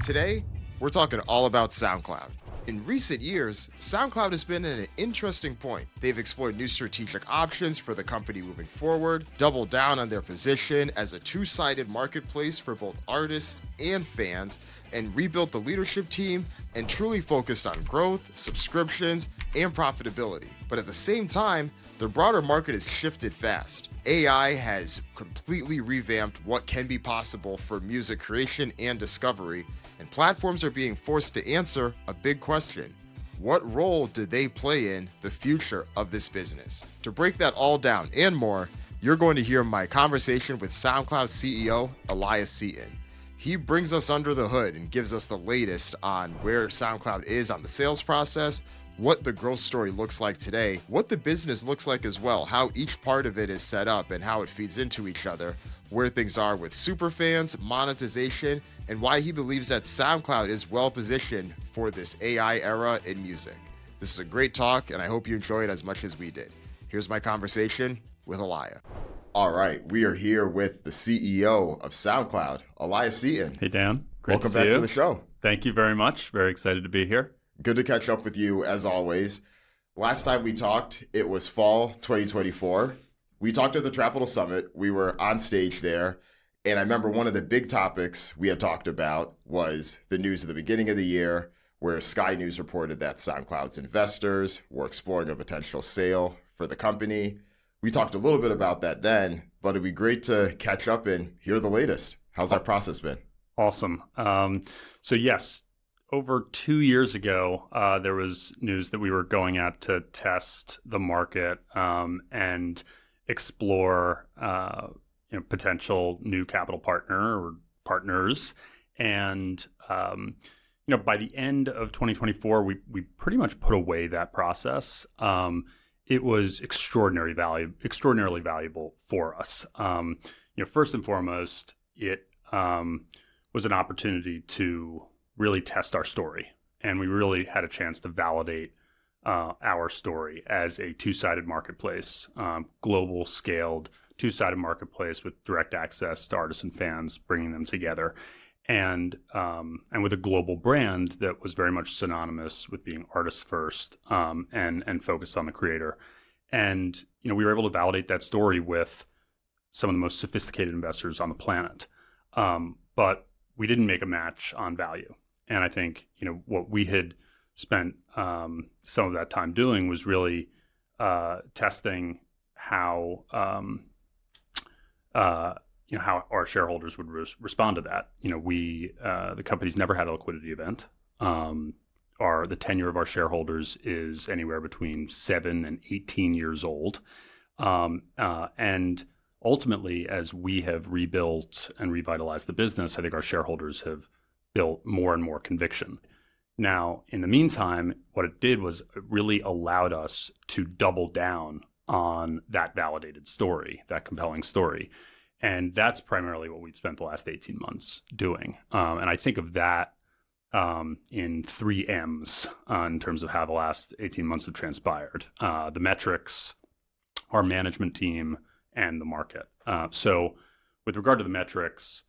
Today, we're talking all about SoundCloud. In recent years, SoundCloud has been at an interesting point. They've explored new strategic options for the company moving forward, doubled down on their position as a two-sided marketplace for both artists and fans, and rebuilt the leadership team and truly focused on growth, subscriptions, and profitability. But at the same time, the broader market has shifted fast. AI has completely revamped what can be possible for music creation and discovery, and platforms are being forced to answer a big question. What role do they play in the future of this business? To break that all down and more, you're going to hear my conversation with SoundCloud's CEO, Eliah Seton. He brings us under the hood and gives us the latest on where SoundCloud is on the sales process, what the growth story looks like today, what the business looks like as well, how each part of it is set up and how it feeds into each other, where things are with superfans, monetization, and why he believes that SoundCloud is well positioned for this AI era in music. This is a great talk, and I hope you enjoy it as much as we did. Here's my conversation with Eliah. All right, we are here with the CEO of SoundCloud, Eliah Seton. Hey, Dan. Great Welcome to see you. back to the show. Thank you very much. Very excited to be here. Good to catch up with you as always. Last time we talked, it was fall 2024. We talked at the Trapital Summit. We were on stage there. And I remember one of the big topics we had talked about was the news at the beginning of the year, where Sky News reported that SoundCloud's investors were exploring a potential sale for the company. We talked a little bit about that then, but it'd be great to catch up and hear the latest. How's that process been? Awesome. So yes, over 2 years ago, there was news that we were going out to test the market and explore potential new capital partner or partners. And by the end of 2024, we pretty much put away that process. It was extraordinarily valuable for us. First and foremost, it was an opportunity to really test our story. And we really had a chance to validate our story as a two-sided marketplace, global scaled two-sided marketplace with direct access to artists and fans, bringing them together. And with a global brand that was very much synonymous with being artist first and focused on the creator. And we were able to validate that story with some of the most sophisticated investors on the planet. But we didn't make a match on value. And I think what we had spent some of that time doing was really testing how how our shareholders would respond to that. The company's never had a liquidity event. The tenure of our shareholders is anywhere between 7 and 18 years old. And ultimately, as we have rebuilt and revitalized the business, I think our shareholders have built more and more conviction. Now, in the meantime, what it did was it really allowed us to double down on that validated story, that compelling story. And that's primarily what we've spent the last 18 months doing. And I think of that in 3 M's in terms of how the last 18 months have transpired. The metrics, our management team, and the market. So with regard to the metrics,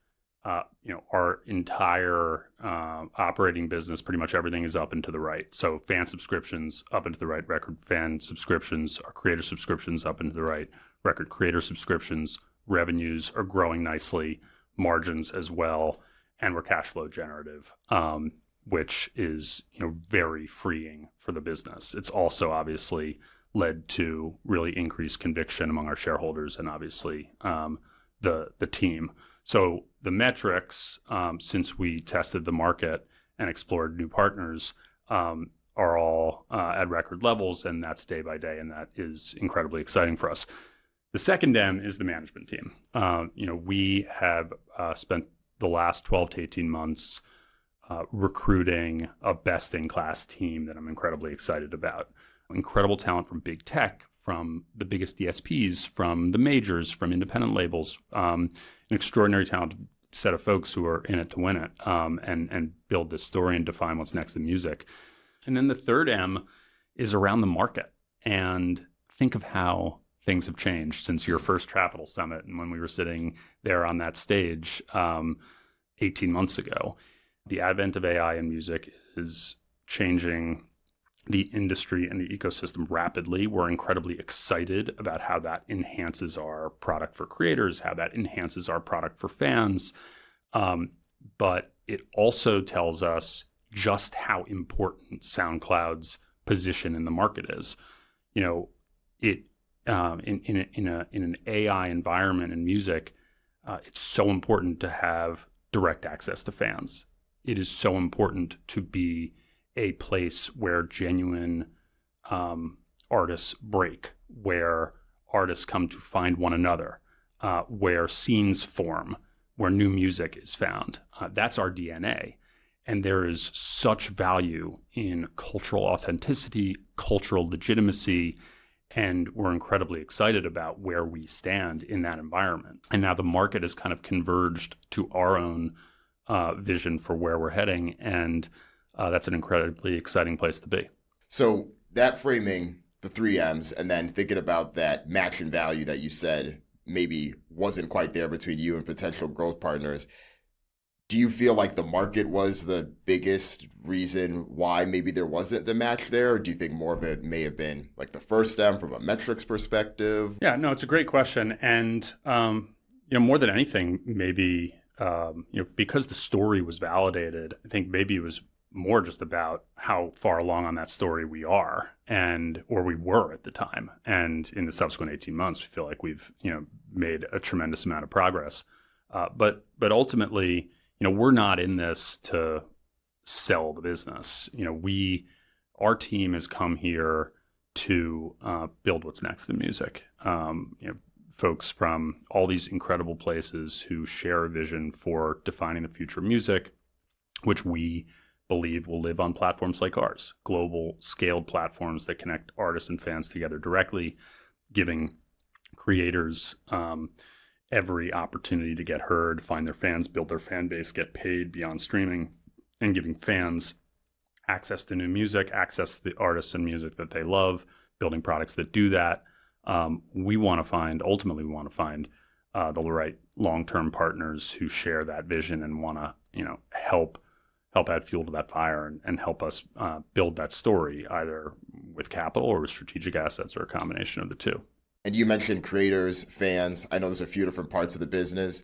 our entire operating business, pretty much everything is up and to the right. So fan subscriptions up and to the right, record fan subscriptions, our creator subscriptions up and to the right, record creator subscriptions, revenues are growing nicely, margins as well, and we're cash flow generative, which is very freeing for the business. It's also obviously led to really increased conviction among our shareholders and obviously the team. So the metrics, since we tested the market and explored new partners, are all at record levels, and that's day by day, and that is incredibly exciting for us. The second M is the management team. We have spent the last 12 to 18 months recruiting a best-in-class team that I'm incredibly excited about. Incredible talent from big tech, from the biggest DSPs, from the majors, from independent labels, an extraordinary talented set of folks who are in it to win it and build this story and define what's next in music. And then the third M is around the market. And think of how things have changed since your first Trapital Summit and when we were sitting there on that stage 18 months ago. The advent of AI in music is changing the industry and the ecosystem rapidly. We're incredibly excited about how that enhances our product for creators, how that enhances our product for fans. But it also tells us just how important SoundCloud's position in the market is. It in an AI environment in music, it's so important to have direct access to fans. It is so important to be a place where genuine artists break, where artists come to find one another, where scenes form, where new music is found. That's our DNA. And there is such value in cultural authenticity, cultural legitimacy, and we're incredibly excited about where we stand in that environment. And now the market has kind of converged to our own vision for where we're heading, and that's an incredibly exciting place to be. So that framing, the 3Ms, and then thinking about that match in value that you said maybe wasn't quite there between you and potential growth partners. Do you feel like the market was the biggest reason why maybe there wasn't the match there? Or do you think more of it may have been like the first M from a metrics perspective? Yeah, no, it's a great question. And, more than anything, maybe, because the story was validated, I think maybe it was more just about how far along on that story we are or we were at the time. And in the subsequent 18 months, we feel like we've, made a tremendous amount of progress. But ultimately, we're not in this to sell the business. Our team has come here to build what's next in music. Folks from all these incredible places who share a vision for defining the future of music, which we believe will live on platforms like ours, global scaled platforms that connect artists and fans together directly, giving creators every opportunity to get heard, find their fans, build their fan base, get paid beyond streaming, and giving fans access to new music, access to the artists and music that they love, building products that do that. We want to find the right long-term partners who share that vision and want to, help add fuel to that fire and help us build that story, either with capital or with strategic assets or a combination of the two. And you mentioned creators, fans. I know there's a few different parts of the business.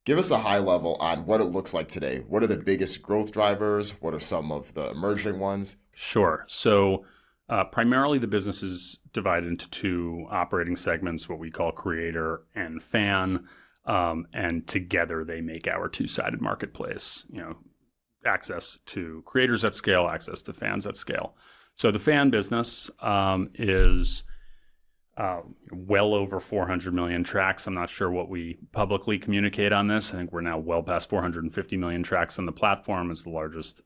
Give us a high level on what it looks like today. What are the biggest growth drivers? What are some of the emerging ones? Sure. So primarily the business is divided into two operating segments, what we call creator and fan. And together they make our two-sided marketplace, access to creators at scale, access to fans at scale. So the fan business is well over 400 million tracks. I'm not sure what we publicly communicate on this. I think we're now well past 450 million tracks on the platform. It's the largest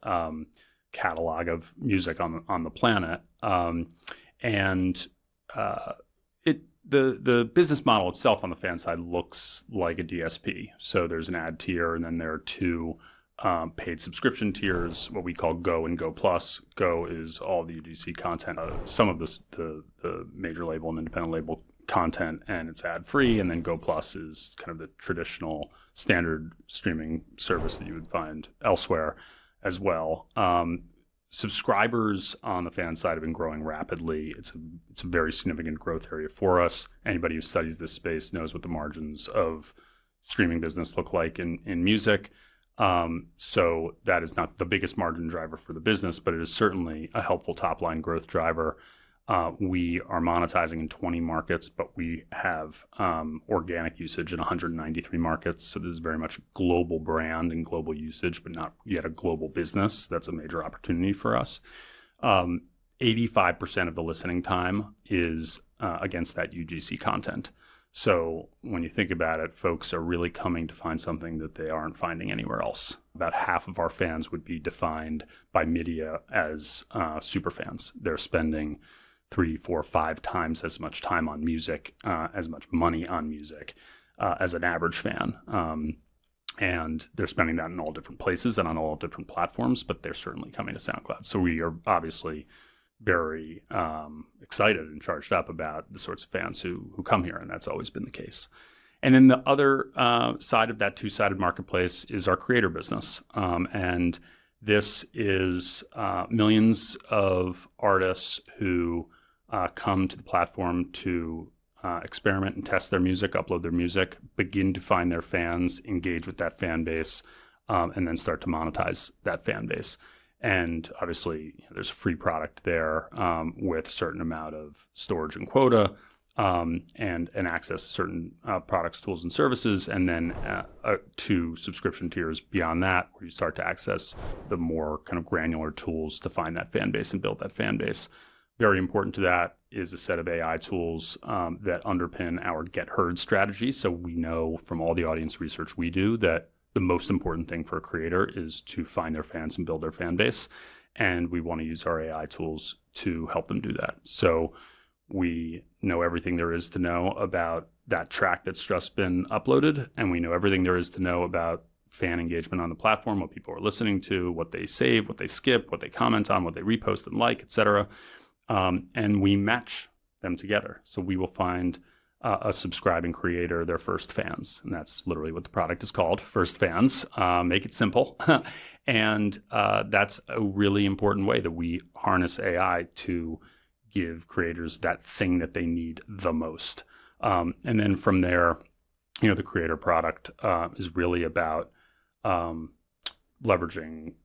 catalog of music on the planet. The business model itself on the fan side looks like a DSP. So there's an ad tier, and then there are two paid subscription tiers, what we call Go and Go Plus. Go is all the UGC content, some of the major label and independent label content, and it's ad free. And then Go Plus is kind of the traditional standard streaming service that you would find elsewhere as well. Subscribers on the fan side have been growing rapidly. It's a very significant growth area for us. Anybody who studies this space knows what the margins of streaming business look like in music. So that is not the biggest margin driver for the business, but it is certainly a helpful top line growth driver. We are monetizing in 20 markets, but we have organic usage in 193 markets. So this is very much a global brand and global usage, but not yet a global business. That's a major opportunity for us. 85% of the listening time is against that UGC content. So when you think about it, folks are really coming to find something that they aren't finding anywhere else. About half of our fans would be defined by media as super fans. They're spending 3, 4, 5 times as much time on music, as much money on music as an average fan. And they're spending that in all different places and on all different platforms, but they're certainly coming to SoundCloud. So we are obviously very excited and charged up about the sorts of fans who come here, and that's always been the case. And then the other side of that two-sided marketplace is our creator business. And this is millions of artists who come to the platform to experiment and test their music, upload their music, begin to find their fans, engage with that fan base, and then start to monetize that fan base. And obviously, there's a free product there with a certain amount of storage and quota, and access to certain products, tools, and services, and then 2 subscription tiers beyond that, where you start to access the more kind of granular tools to find that fan base and build that fan base. Very important to that is a set of AI tools that underpin our get heard strategy. So we know from all the audience research we do that the most important thing for a creator is to find their fans and build their fan base. And we want to use our AI tools to help them do that. So we know everything there is to know about that track that's just been uploaded. And we know everything there is to know about fan engagement on the platform, what people are listening to, what they save, what they skip, what they comment on, what they repost and like, etc. And we match them together. So we will find a subscribing creator their first fans. And that's literally what the product is called, first fans. Make it simple. And that's a really important way that we harness AI to give creators that thing that they need the most. And then from there, the creator product is really about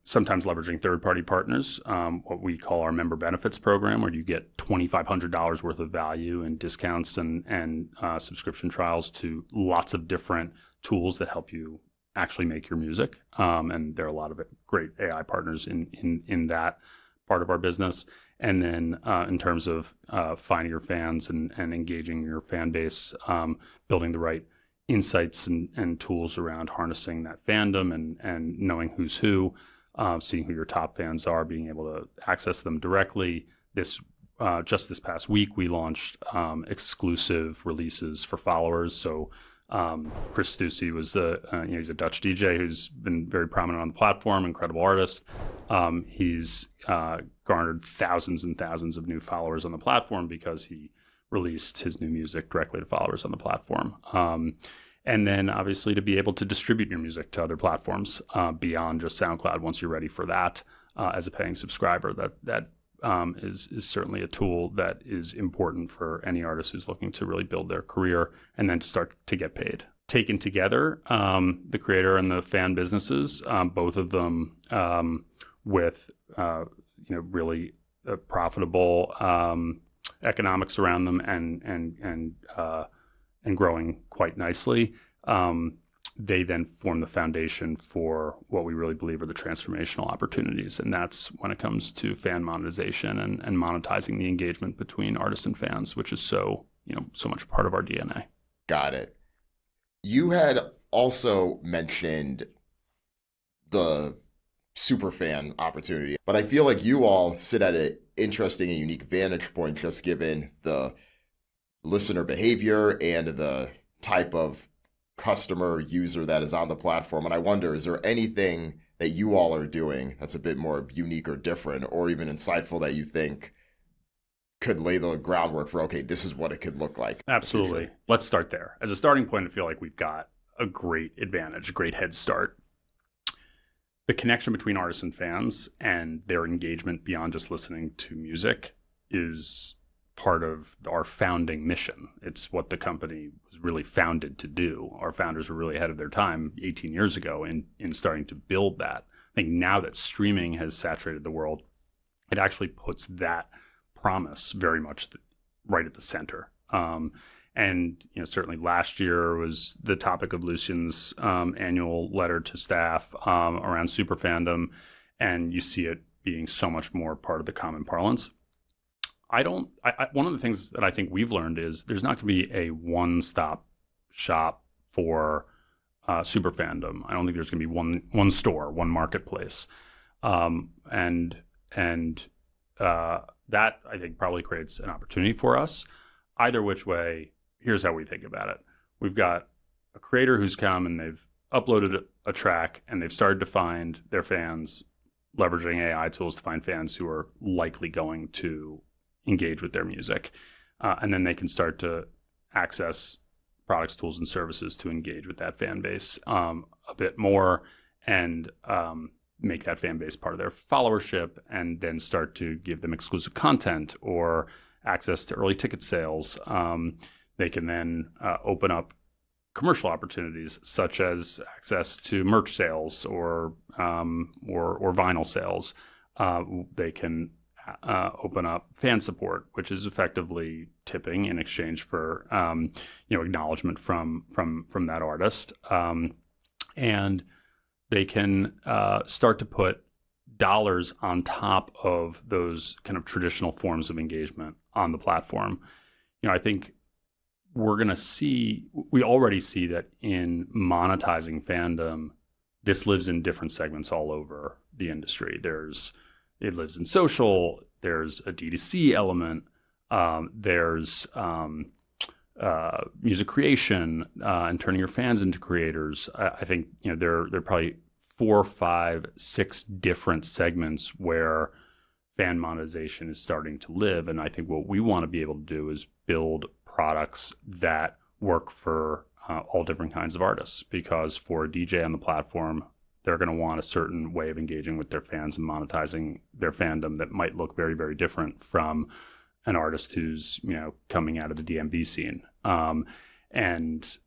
sometimes leveraging third-party partners, what we call our member benefits program, where you get $2,500 worth of value and discounts and subscription trials to lots of different tools that help you actually make your music. And there are a lot of great AI partners in that part of our business. And then in terms of finding your fans and engaging your fan base, building the right insights and tools around harnessing that fandom and knowing who's who, seeing who your top fans are, being able to access them directly. Just this past week, we launched exclusive releases for followers. So Chris Stussy was he's a Dutch DJ who's been very prominent on the platform, incredible artist. He's garnered thousands and thousands of new followers on the platform because he released his new music directly to followers on the platform. And then obviously to be able to distribute your music to other platforms beyond just SoundCloud once you're ready for that as a paying subscriber. That is certainly a tool that is important for any artist who's looking to really build their career and then to start to get paid. Taken together, the creator and the fan businesses, both of them with really profitable economics around them and growing quite nicely. They then form the foundation for what we really believe are the transformational opportunities. And that's when it comes to fan monetization and monetizing the engagement between artists and fans, which is so much part of our DNA. Got it. You had also mentioned the superfan opportunity, but I feel like you all sit at an interesting and unique vantage point, just given the listener behavior and the type of customer user that is on the platform. And I wonder, is there anything that you all are doing that's a bit more unique or different or even insightful that you think could lay the groundwork for, okay, this is what it could look like? Absolutely. Let's start there. As a starting point, I feel like we've got a great advantage, a great head start. The connection between artists and fans and their engagement beyond just listening to music is part of our founding mission. It's what the company was really founded to do. Our founders were really ahead of their time 18 years ago in starting to build that. I think now that streaming has saturated the world, it actually puts that promise very much right at the center. And certainly last year was the topic of Lucian's annual letter to staff around super fandom, and you see it being so much more part of the common parlance. One of the things that I think we've learned is there's not going to be a one-stop shop for super fandom. I don't think there's going to be one store, one marketplace, and that I think probably creates an opportunity for us. Either which way, here's how we think about it. We've got a creator who's come and they've uploaded a track and they've started to find their fans, leveraging AI tools to find fans who are likely going to engage with their music. And then they can start to access products, tools, and services to engage with that fan base a bit more, and make that fan base part of their followership, and then start to give them exclusive content or access to early ticket sales. They can then open up commercial opportunities, such as access to merch sales or vinyl sales. They can open up fan support, which is effectively tipping in exchange for acknowledgement from that artist, and they can start to put dollars on top of those kind of traditional forms of engagement on the platform. I think we already see that in monetizing fandom, this lives in different segments all over the industry. It lives in social, there's a D2C element, there's music creation and turning your fans into creators. I think there are probably 4, 5, 6 different segments where fan monetization is starting to live. And I think what we want to be able to do is build products that work for all different kinds of artists, because for a DJ on the platform, they're going to want a certain way of engaging with their fans and monetizing their fandom that might look very, very different from an artist who's coming out of the DMV scene. And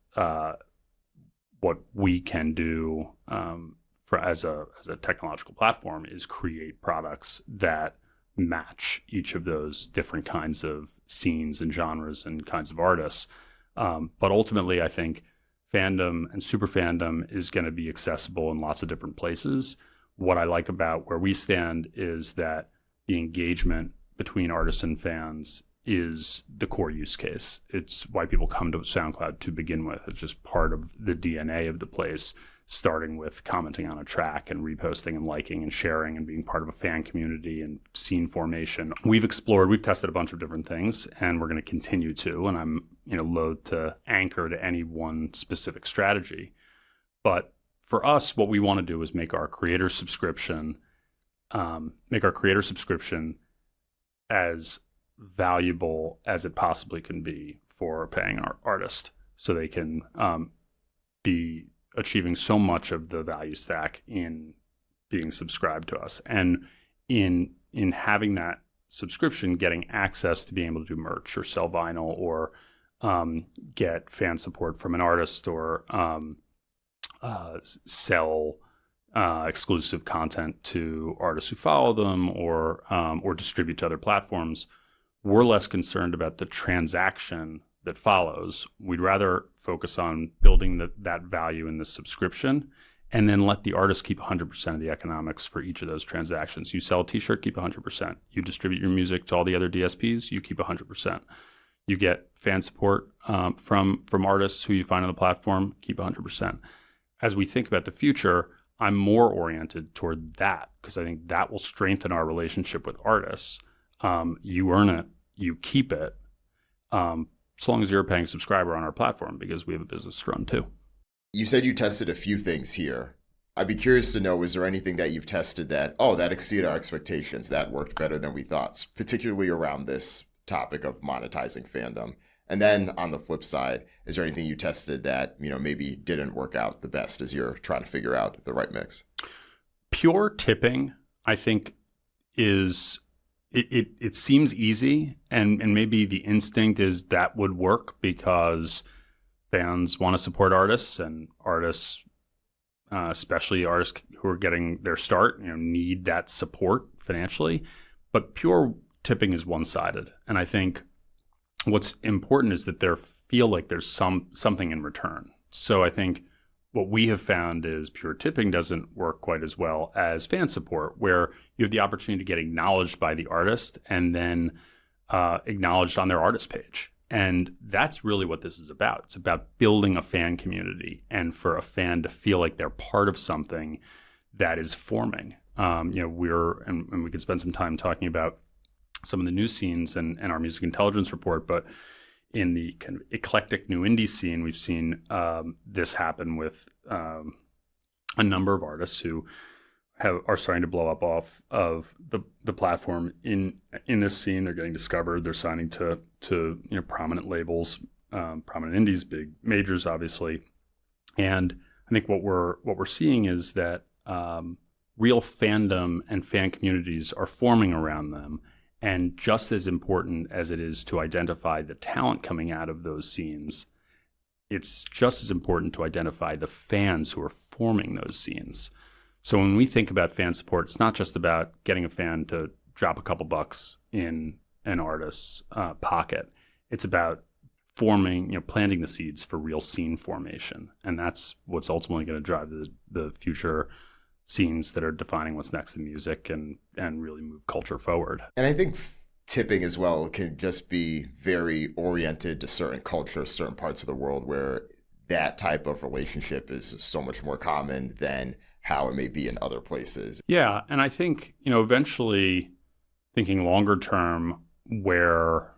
what we can do as a technological platform is create products that match each of those different kinds of scenes and genres and kinds of artists. But ultimately, I think fandom and super fandom is going to be accessible in lots of different places. What I like about where we stand is that the engagement between artists and fans is the core use case. It's why people come to SoundCloud to begin with. It's just part of the DNA of the place, starting with commenting on a track and reposting and liking and sharing and being part of a fan community and scene formation. We've tested a bunch of different things, and we're going to continue to, and I'm loath to anchor to any one specific strategy. But for us, what we want to do is make our creator subscription as valuable as it possibly can be for a paying artist, so they can be achieving so much of the value stack in being subscribed to us, and in having that subscription, getting access to being able to do merch or sell vinyl or get fan support from an artist or sell exclusive content to artists who follow them or distribute to other platforms. We're less concerned about the transaction that follows. We'd rather focus on building that value in the subscription, and then let the artist keep 100% of the economics for each of those transactions. You sell a t-shirt, keep 100%. You distribute your music to all the other DSPs, you keep 100%. You get fan support from artists who you find on the platform, keep 100%. As we think about the future, I'm more oriented toward that, because I think that will strengthen our relationship with artists. You earn it, you keep it, as long as you're a paying subscriber on our platform, because we have a business to run too. You said you tested a few things here. I'd be curious to know, is there anything that you've tested that exceeded our expectations, that worked better than we thought, particularly around this topic of monetizing fandom? And then on the flip side, is there anything you tested that, maybe didn't work out the best as you're trying to figure out the right mix? Pure tipping, I think, is it seems easy, and maybe the instinct is that would work because fans want to support artists, and artists, especially artists who are getting their start, need that support financially. But pure tipping is one-sided, and I think what's important is that feel like there's something in return. So I think what we have found is pure tipping doesn't work quite as well as fan support, where you have the opportunity to get acknowledged by the artist and then acknowledged on their artist page. And that's really what this is about. It's about building a fan community, and for a fan to feel like they're part of something that is forming. And we could spend some time talking about some of the new scenes and our music intelligence report, but in the kind of eclectic new indie scene, we've seen this happen with a number of artists who are starting to blow up off of the platform in this scene. They're getting discovered. They're signing to prominent labels, prominent indies, big majors, obviously. And I think what we're seeing is that real fandom and fan communities are forming around them. And just as important as it is to identify the talent coming out of those scenes, it's just as important to identify the fans who are forming those scenes. So when we think about fan support, it's not just about getting a fan to drop a couple bucks in an artist's pocket. It's about forming, planting the seeds for real scene formation. And that's what's ultimately going to drive the future scenes that are defining what's next in music and really move culture forward. And I think tipping as well can just be very oriented to certain cultures, certain parts of the world where that type of relationship is so much more common than how it may be in other places. Yeah. And I think, eventually thinking longer term where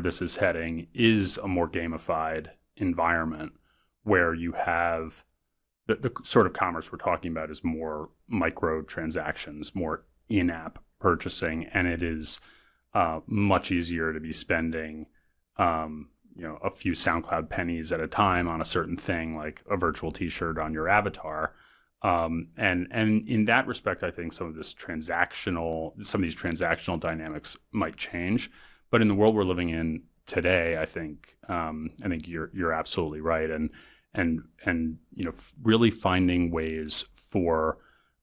this is heading is a more gamified environment where you have the sort of commerce we're talking about is more micro transactions, more in-app purchasing, and it is much easier to be spending a few SoundCloud pennies at a time on a certain thing, like a virtual T-shirt on your avatar. And in that respect, I think some of these transactional dynamics might change. But in the world we're living in today, I think you're absolutely right, and really finding ways for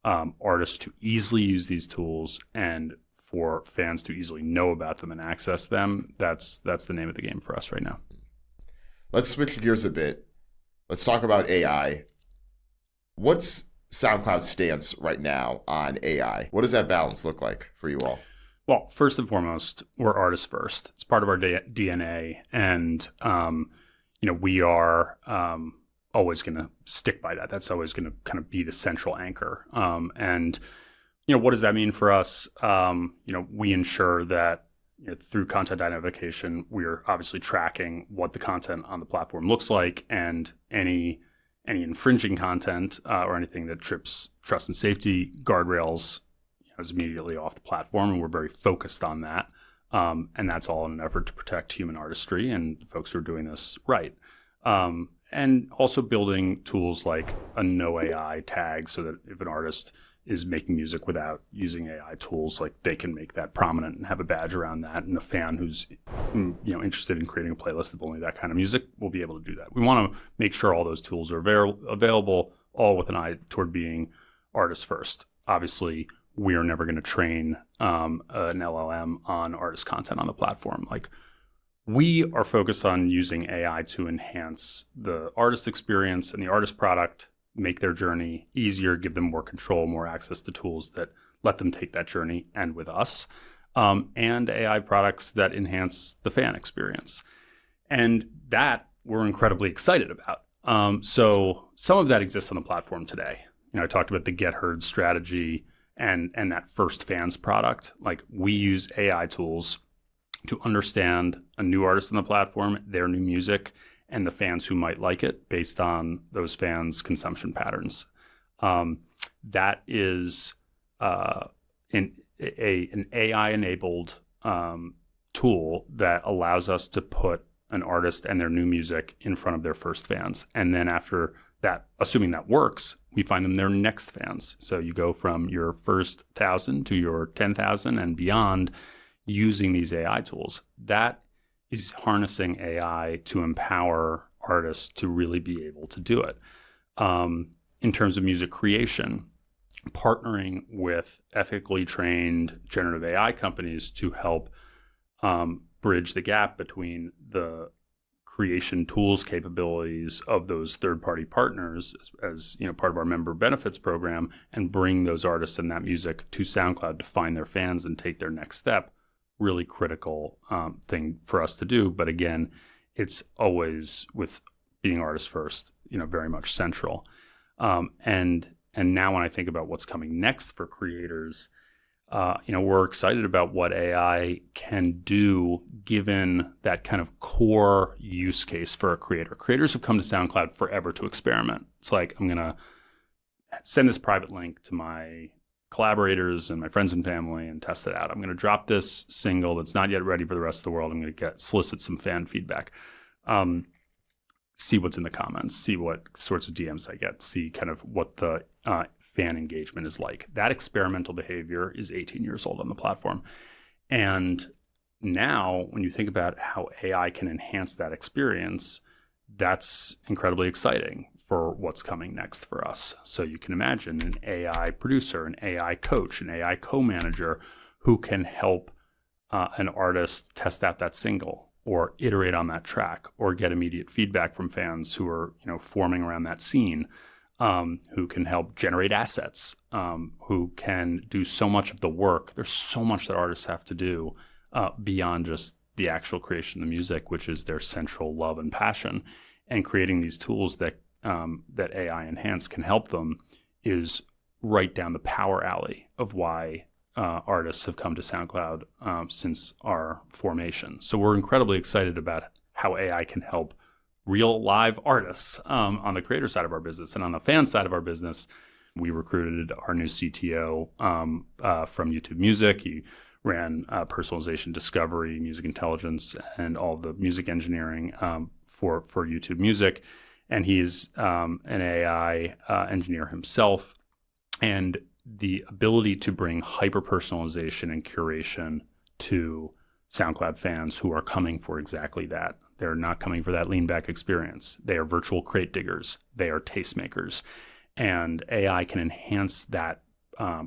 artists to easily use these tools and for fans to easily know about them and access them. That's the name of the game for us right now. Let's switch gears a bit. Let's talk about AI. What's SoundCloud's stance right now on AI? What does that balance look like for you all? Well, first and foremost, we're artists first. It's part of our DNA, and we are always going to stick by that. That's always going to kind of be the central anchor. And what does that mean for us? We ensure that through content identification, we're obviously tracking what the content on the platform looks like, and any infringing content or anything that trips trust and safety guardrails is immediately off the platform, and we're very focused on that. And that's all in an effort to protect human artistry and the folks who are doing this right. And also building tools like a no AI tag so that if an artist is making music without using AI tools, like they can make that prominent and have a badge around that. And a fan who's interested in creating a playlist of only that kind of music will be able to do that. We want to make sure all those tools are available, all with an eye toward being artist first. Obviously, we are never going to train an LLM on artist content on the platform. Like, we are focused on using AI to enhance the artist experience and the artist product, make their journey easier, give them more control, more access to tools that let them take that journey and with us, and AI products that enhance the fan experience. And that we're incredibly excited about. So some of that exists on the platform today. I talked about the Get Heard strategy and that first fans product. Like, we use AI tools to understand a new artist on the platform, their new music, and the fans who might like it based on those fans' consumption patterns. That is an AI-enabled tool that allows us to put an artist and their new music in front of their first fans. And then after that, assuming that works, we find them their next fans. So you go from your first 1,000 to your 10,000 and beyond using these AI tools. That is harnessing AI to empower artists to really be able to do it. In terms of music creation, partnering with ethically trained generative AI companies to help bridge the gap between the creation tools capabilities of those third-party partners as part of our member benefits program, and bring those artists and that music to SoundCloud to find their fans and take their next step. Really critical thing for us to do. But again, it's always with being artist first, very much central. And now when I think about what's coming next for creators, we're excited about what AI can do given that kind of core use case for a creator. Creators have come to SoundCloud forever to experiment. It's like, I'm going to send this private link to my collaborators and my friends and family and test it out. I'm going to drop this single that's not yet ready for the rest of the world. I'm going to solicit some fan feedback. see what's in the comments, see what sorts of DMs I get, see kind of what the fan engagement is like. That experimental behavior is 18 years old on the platform. And now when you think about how AI can enhance that experience, that's incredibly exciting for what's coming next for us. So you can imagine an AI producer, an AI coach, an AI co-manager who can help an artist test out that single or iterate on that track or get immediate feedback from fans who are, forming around that scene, who can help generate assets, who can do so much of the work. There's so much that artists have to do beyond just the actual creation of the music, which is their central love and passion. And creating these tools that AI enhance can help them is right down the power alley of why artists have come to SoundCloud since our formation. So we're incredibly excited about how AI can help real live artists on the creator side of our business. And on the fan side of our business, we recruited our new CTO from YouTube Music. He ran personalization, discovery, music intelligence, and all the music engineering for YouTube Music. And he's an AI engineer himself. And the ability to bring hyper-personalization and curation to SoundCloud fans who are coming for exactly that. They're not coming for that lean-back experience. They are virtual crate diggers. They are tastemakers. And AI can enhance that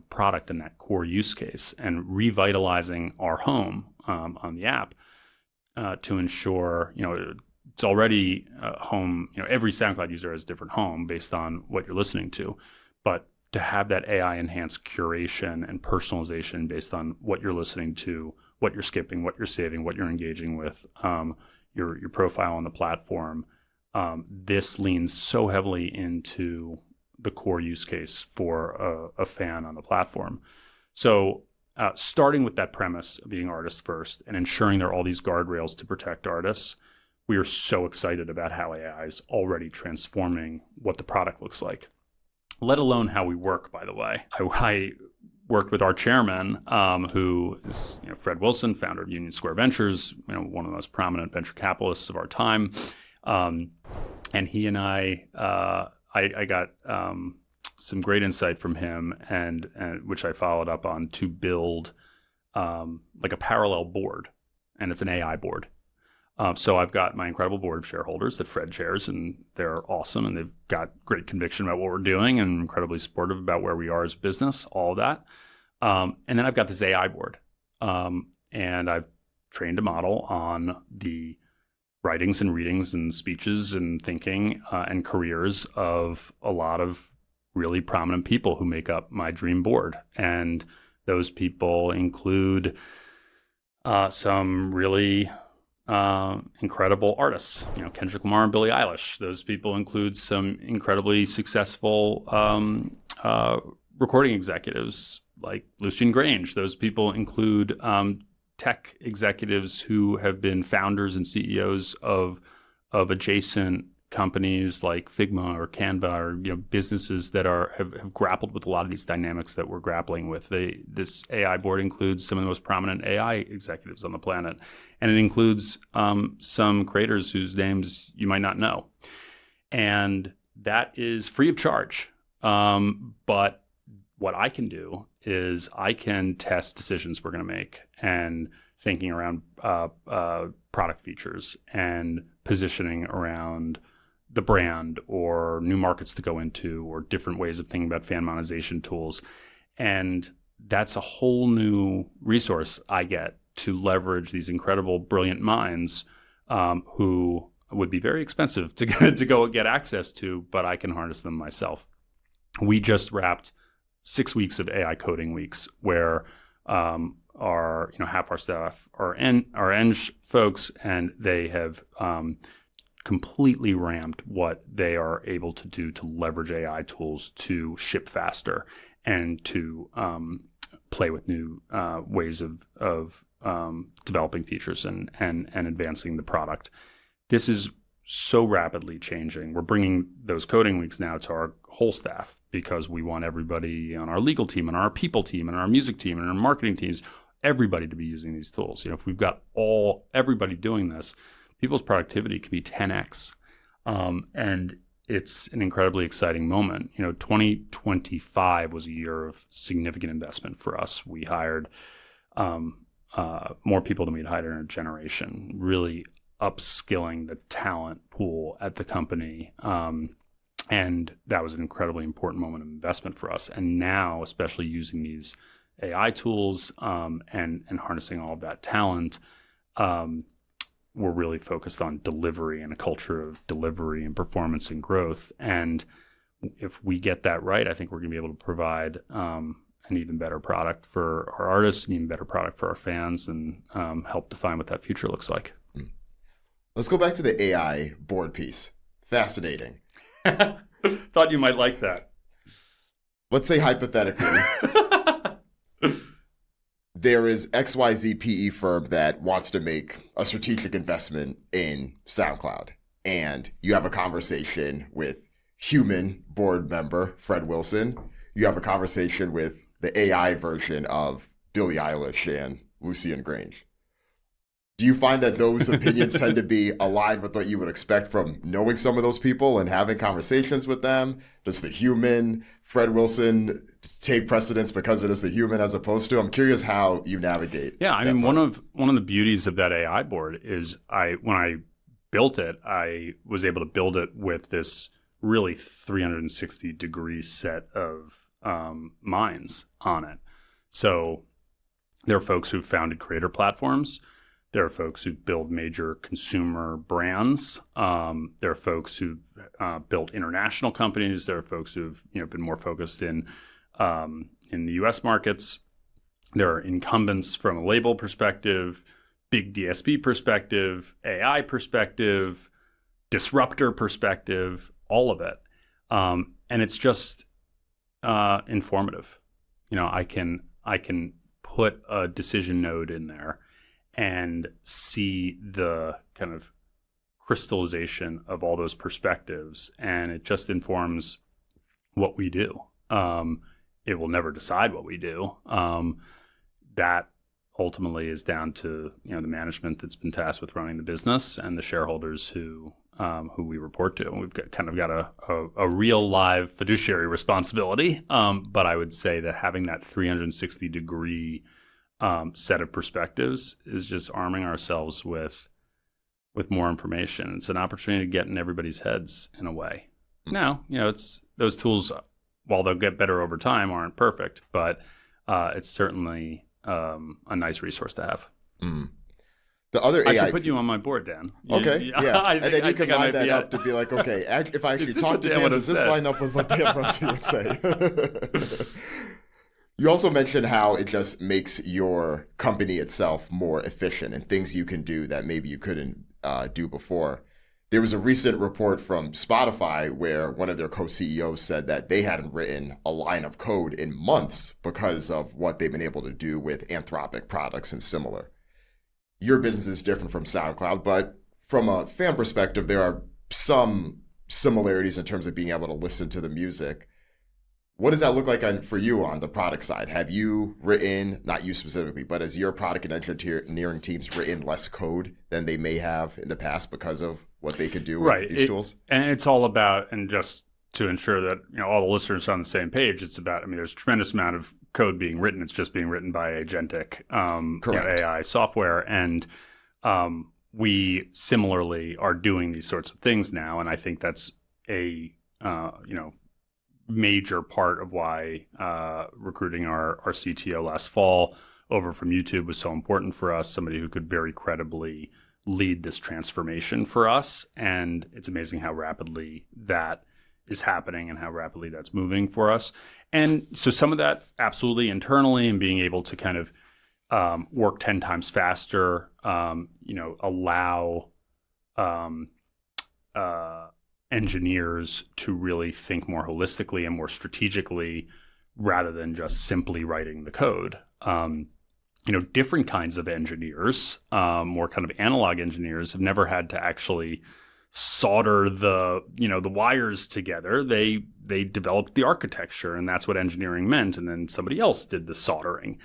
product and that core use case, and revitalizing our home on the app to ensure, it's already home. Every SoundCloud user has a different home based on what you're listening to, but to have that AI enhanced curation and personalization based on what you're listening to, what you're skipping, what you're saving, what you're engaging with, your profile on the platform. This leans so heavily into the core use case for a fan on the platform. So starting with that premise of being artists first and ensuring there are all these guardrails to protect artists, we are so excited about how AI is already transforming what the product looks like, let alone how we work, by the way. I worked with our chairman, who is Fred Wilson, founder of Union Square Ventures, one of the most prominent venture capitalists of our time. And he and I got some great insight from him, and which I followed up on to build like a parallel board, and it's an AI board. So I've got my incredible board of shareholders that Fred chairs, and they're awesome, and they've got great conviction about what we're doing and incredibly supportive about where we are as a business, all of that. And then I've got this AI board, and I've trained a model on the writings and readings and speeches and thinking and careers of a lot of really prominent people who make up my dream board. And those people include some really incredible artists, Kendrick Lamar and Billie Eilish. Those people include some incredibly successful recording executives like Lucian Grange. Those people include tech executives who have been founders and CEOs of adjacent companies like Figma or Canva, or businesses that have grappled with a lot of these dynamics that we're grappling with. This AI board includes some of the most prominent AI executives on the planet, and it includes some creators whose names you might not know. And that is free of charge. But what I can do is I can test decisions we're going to make and thinking around product features and positioning around the brand or new markets to go into or different ways of thinking about fan monetization tools. And that's a whole new resource I get to leverage these incredible, brilliant minds who would be very expensive to go get access to, but I can harness them myself. We just wrapped 6 weeks of AI coding weeks where our half our staff are eng folks, and they have completely ramped what they are able to do to leverage AI tools to ship faster and to play with new ways of developing features and advancing the product. This is so rapidly changing. We're bringing those coding weeks now to our whole staff because we want everybody on our legal team and our people team and our music team and our marketing teams, everybody to be using these tools. If we've got everybody doing this, people's productivity can be 10x. And it's an incredibly exciting moment. 2025 was a year of significant investment for us. We hired more people than we'd hired in a generation, really upskilling the talent pool at the company. And that was an incredibly important moment of investment for us. And now, especially using these AI tools and harnessing all of that talent, we're really focused on delivery and a culture of delivery and performance and growth. And if we get that right, I think we're going to be able to provide an even better product for our artists, an even better product for our fans, and help define what that future looks like. Let's go back to the AI board piece. Fascinating. Thought you might like that. Let's say hypothetically, there is XYZ PE firm that wants to make a strategic investment in SoundCloud. And you have a conversation with human board member Fred Wilson. You have a conversation with the AI version of Billie Eilish and Lucian Grange. Do you find that those opinions tend to be aligned with what you would expect from knowing some of those people and having conversations with them? Does the human Fred Wilson take precedence because it is the human as opposed to? I'm curious how you navigate. Yeah, I mean, one of the beauties of that AI board is when I built it, I was able to build it with this really 360-degree set of minds on it. So there are folks who've founded creator platforms. There are folks who build major consumer brands. There are folks who built international companies. There are folks who've been more focused in the U.S. markets. There are incumbents from a label perspective, big DSP perspective, AI perspective, disruptor perspective, all of it, and it's just informative. I can put a decision node in there and see the kind of crystallization of all those perspectives, and it just informs what we do. It will never decide what we do. That ultimately is down to the management that's been tasked with running the business and the shareholders who we report to. And we've got a real live fiduciary responsibility. But I would say that having that 360-degree set of perspectives is just arming ourselves with more information. It's an opportunity to get in everybody's heads in a way. Now, it's those tools, while they'll get better over time, aren't perfect, but it's certainly a nice resource to have. The other AI... I should put you on my board, Dan. Okay, yeah. And then you can line that up to be like, okay, if I actually talk to Dan, does this line up with what Dan Brunson would say? You also mentioned how it just makes your company itself more efficient and things you can do that maybe you couldn't do before. There was a recent report from Spotify where one of their co-CEOs said that they hadn't written a line of code in months because of what they've been able to do with Anthropic products and similar. Your business is different from SoundCloud, but from a fan perspective, there are some similarities in terms of being able to listen to the music. What does that look like for you on the product side? Have you written, not you specifically, but as your product and engineering teams written less code than they may have in the past because of what they could do with these tools? And it's all about, and just to ensure that all the listeners are on the same page, it's about, there's a tremendous amount of code being written. It's just being written by agentic AI software. And we similarly are doing these sorts of things now. And I think that's a, major part of why recruiting our CTO last fall over from YouTube was so important for us, somebody who could very credibly lead this transformation for us. And it's amazing how rapidly that is happening and how rapidly that's moving for us. And so some of that absolutely internally, and being able to kind of work 10 times faster, allow engineers to really think more holistically and more strategically rather than just simply writing the code. Different kinds of engineers, more kind of analog engineers, have never had to actually solder the wires together. They developed the architecture, and that's what engineering meant. And then somebody else did the soldering.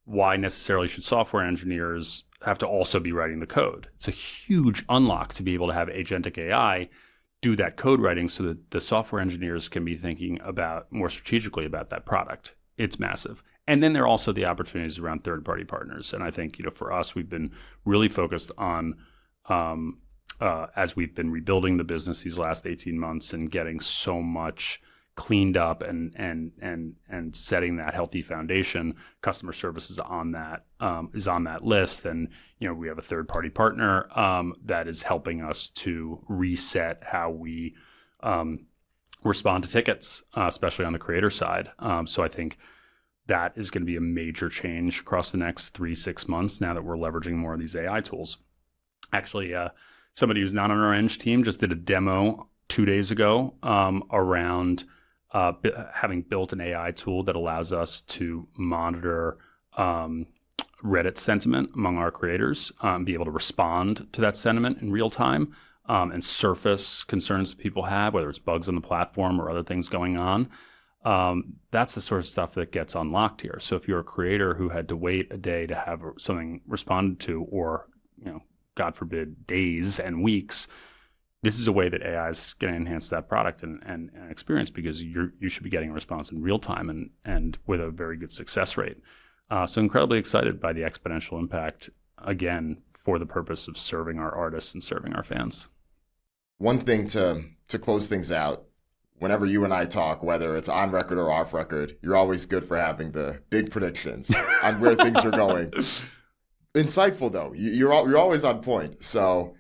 Why necessarily should software engineers have to also be writing the code? It's a huge unlock to be able to have agentic AI do that code writing so that the software engineers can be thinking about more strategically about that product. It's massive. And then there are also the opportunities around third-party partners. And I think, for us, we've been really focused on, as we've been rebuilding the business these last 18 months and getting so much cleaned up and setting that healthy foundation, customer service is on that list. And, we have a third-party partner that is helping us to reset how we respond to tickets, especially on the creator side. So I think that is going to be a major change across the next 3-6 months now that we're leveraging more of these AI tools. Actually, somebody who's not on our Eng team just did a demo 2 days ago around having built an AI tool that allows us to monitor Reddit sentiment among our creators, be able to respond to that sentiment in real time, and surface concerns that people have, whether it's bugs on the platform or other things going on. That's the sort of stuff that gets unlocked here. So if you're a creator who had to wait a day to have something responded to, or, God forbid, days and weeks, this is a way that AI is going to enhance that product and experience, because you should be getting a response in real time and with a very good success rate. So incredibly excited by the exponential impact, again, for the purpose of serving our artists and serving our fans. One thing to close things out, whenever you and I talk, whether it's on record or off record, you're always good for having the big predictions on where things are going. Insightful, though. You're always on point. So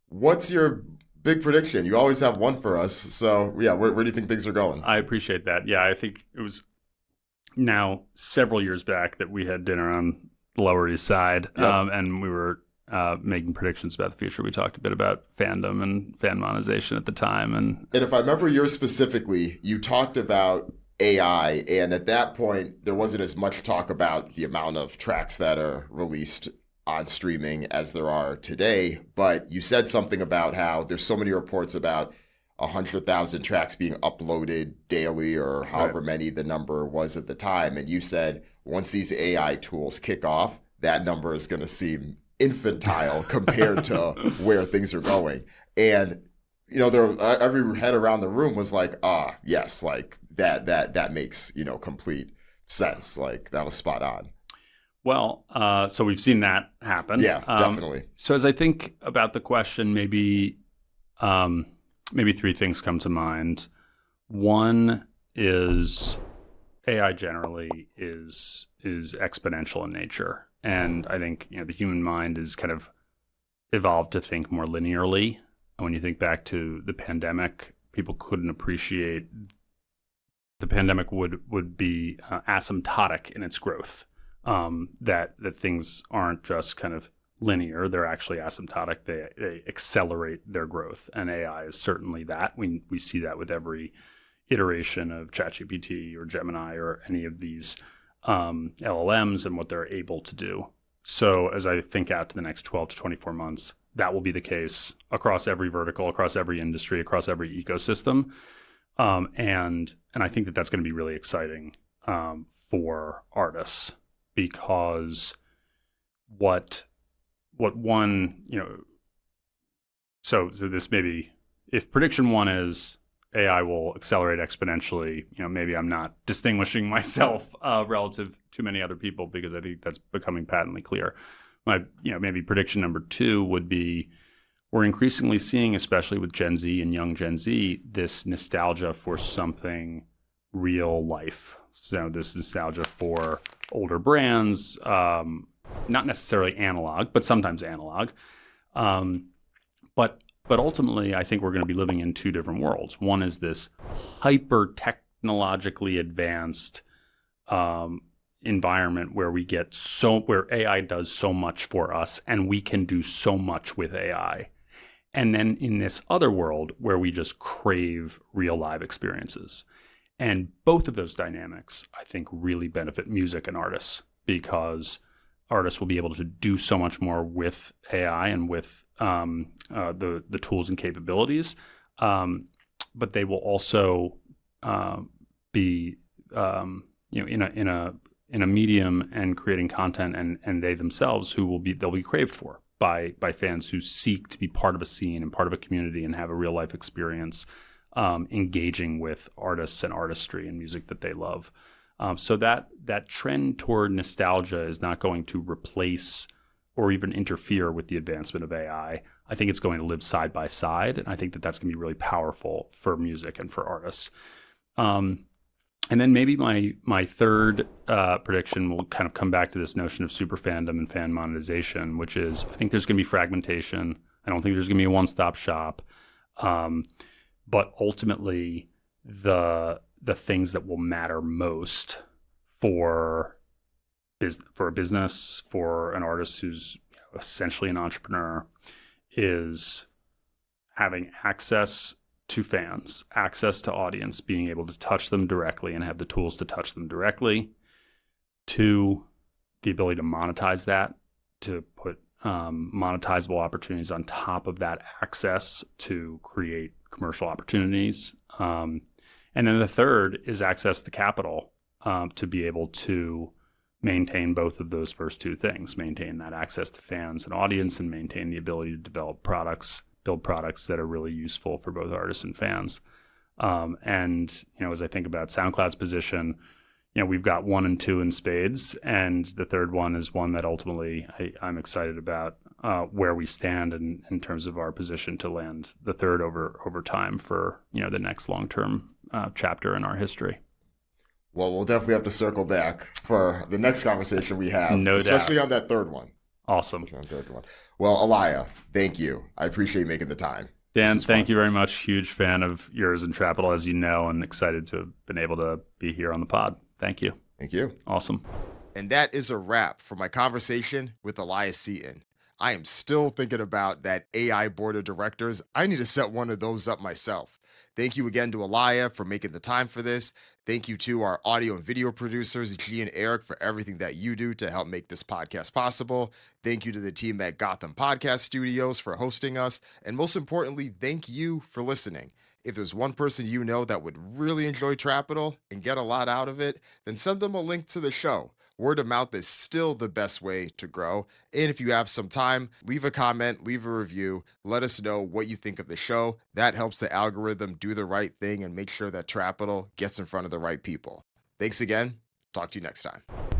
what's your big prediction? You always have one for us. So, yeah, where do you think things are going? I appreciate that. Yeah, I think it was now several years back that we had dinner on the Lower East Side, and we were making predictions about the future. We talked a bit about fandom and fan monetization at the time. And if I remember yours specifically, you talked about AI, and at that point, there wasn't as much talk about the amount of tracks that are released on streaming as there are today. But you said something about how there's so many reports about 100,000 tracks being uploaded daily, or however many the number was at the time. And you said once these AI tools kick off, that number is going to seem infantile compared to where things are going. And every head around the room was like, yes, like that makes complete sense. Like, that was spot on. Well, so we've seen that happen. Yeah, definitely. So as I think about the question, maybe three things come to mind. One is AI generally is exponential in nature. And I think, the human mind is kind of evolved to think more linearly. And when you think back to the pandemic, people couldn't appreciate the pandemic would be asymptotic in its growth. That things aren't just kind of linear; they're actually asymptotic. They accelerate their growth, and AI is certainly that. We see that with every iteration of ChatGPT or Gemini or any of these LLMs and what they're able to do. So as I think out to the next 12 to 24 months, that will be the case across every vertical, across every industry, across every ecosystem. And I think that that's going to be really exciting for artists, because what one, so this maybe, if prediction one is AI will accelerate exponentially, maybe I'm not distinguishing myself relative to many other people, because I think that's becoming patently clear. My, maybe prediction number two would be, we're increasingly seeing, especially with Gen Z and young Gen Z, this nostalgia for something real life. So this nostalgia for older brands, not necessarily analog, but sometimes analog. But ultimately, I think we're going to be living in two different worlds. One is this hyper technologically advanced environment where where AI does so much for us, and we can do so much with AI. And then in this other world where we just crave real live experiences. And both of those dynamics, I think, really benefit music and artists, because artists will be able to do so much more with AI and with the tools and capabilities, but they will also be in a medium and creating content, and they themselves they'll be craved for. by fans who seek to be part of a scene and part of a community and have a real life experience engaging with artists and artistry and music that they love. So that trend toward nostalgia is not going to replace or even interfere with the advancement of AI. I think it's going to live side by side, and I think that that's going to be really powerful for music and for artists. And then maybe my third prediction will kind of come back to this notion of super fandom and fan monetization, which is I think there's going to be fragmentation. I don't think there's going to be a one-stop shop. But ultimately, the things that will matter most for a business, for an artist who's essentially an entrepreneur, is having access to fans, access to audience, being able to touch them directly and have the tools to touch them directly. 2, the ability to monetize that, to put monetizable opportunities on top of that access to create commercial opportunities. And then the third is access to capital to be able to maintain both of those first 2 things, maintain that access to fans and audience, and maintain the ability to develop products, build products that are really useful for both artists and fans. And, as I think about SoundCloud's position, we've got 1 and 2 in spades, and the third one is one that ultimately I'm excited about where we stand in terms of our position to land the third over time for, the next long-term chapter in our history. Well, we'll definitely have to circle back for the next conversation we have, No especially doubt. on that third one. Awesome. Well, Eliah, thank you. I appreciate making the time. Dan, thank you very much. Huge fan of yours and Trapital, as you know, and excited to have been able to be here on the pod. Thank you. Thank you. Awesome. And that is a wrap for my conversation with Eliah Seton. I am still thinking about that AI board of directors. I need to set one of those up myself. Thank you again to Eliah for making the time for this. Thank you to our audio and video producers, G and Eric, for everything that you do to help make this podcast possible. Thank you to the team at Gotham Podcast Studios for hosting us. And most importantly, thank you for listening. If there's one person you know that would really enjoy Trapital and get a lot out of it, then send them a link to the show. Word of mouth is still the best way to grow. And if you have some time, leave a comment, leave a review. Let us know what you think of the show. That helps the algorithm do the right thing and make sure that Trapital gets in front of the right people. Thanks again. Talk to you next time.